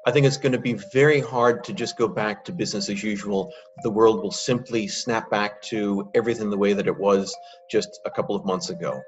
I think it's going to be very hard to just go back to business as usual. The world will simply snap back to everything the way that it was just a couple of months ago.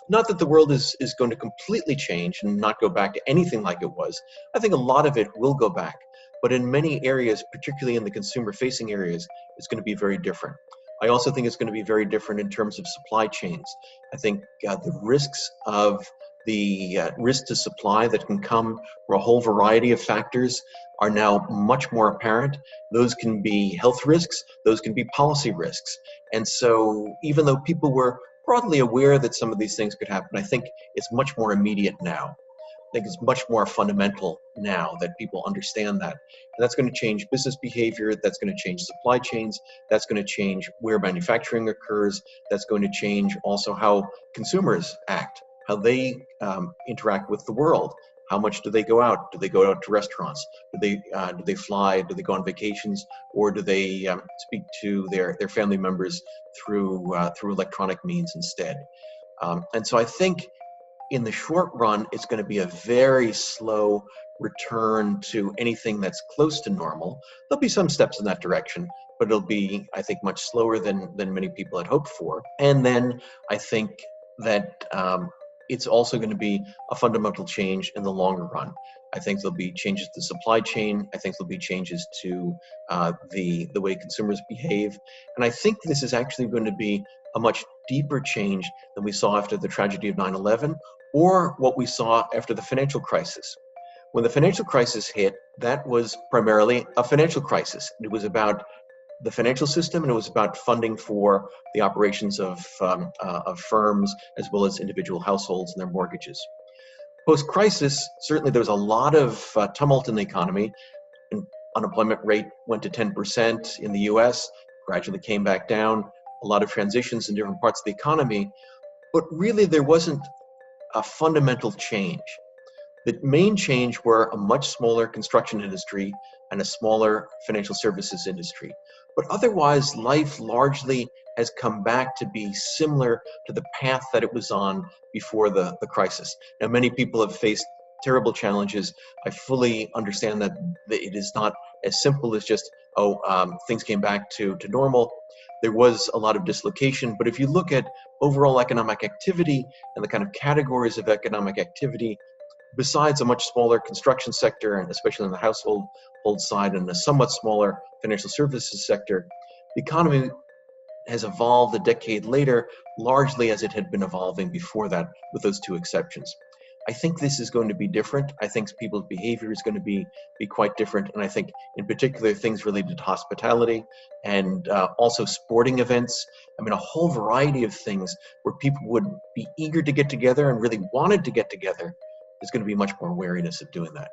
Not that the world is going to completely change and not go back to anything like it was. I think a lot of it will go back, but in many areas, particularly in the consumer-facing areas, it's going to be very different. I also think it's going to be very different in terms of supply chains. I think the risks of the risk to supply that can come from a whole variety of factors are now much more apparent. Those can be health risks, those can be policy risks. And so even though people were broadly aware that some of these things could happen, I think it's much more immediate now. I think it's much more fundamental now that people understand that. And that's going to change business behavior, that's going to change supply chains, that's going to change where manufacturing occurs, that's going to change also how consumers act, how they interact with the world. How much do they go out? Do they go out to restaurants? Do they fly? Do they go on vacations? Or do they speak to their family members through electronic means instead? And so I think in the short run, it's going to be a very slow return to anything that's close to normal. There'll be some steps in that direction, but it'll be, I think, much slower than many people had hoped for. And then I think that it's also going to be a fundamental change in the longer run. I think there'll be changes to the supply chain. I think there'll be changes to the way consumers behave. And I think this is actually going to be a much deeper change than we saw after the tragedy of 9/11 or what we saw after the financial crisis. When the financial crisis hit, that was primarily a financial crisis. It was about the financial system, and it was about funding for the operations of firms as well as individual households and their mortgages. Post-crisis, certainly there was a lot of tumult in the economy. And unemployment rate went to 10% in the US, gradually came back down, a lot of transitions in different parts of the economy, but really there wasn't a fundamental change. The main change were a much smaller construction industry and a smaller financial services industry. But otherwise, life largely has come back to be similar to the path that it was on before the crisis. Now, many people have faced terrible challenges. I fully understand that it is not as simple as just, things came back to normal. There was a lot of dislocation, but if you look at overall economic activity and the kind of categories of economic activity, besides a much smaller construction sector, and especially on the household side, and a somewhat smaller financial services sector, the economy has evolved a decade later, largely as it had been evolving before that, with those two exceptions. I think this is going to be different. I think people's behavior is going to be quite different. And I think in particular things related to hospitality and also sporting events. I mean, a whole variety of things where people would be eager to get together and really wanted to get together. There's going to be much more wariness of doing that.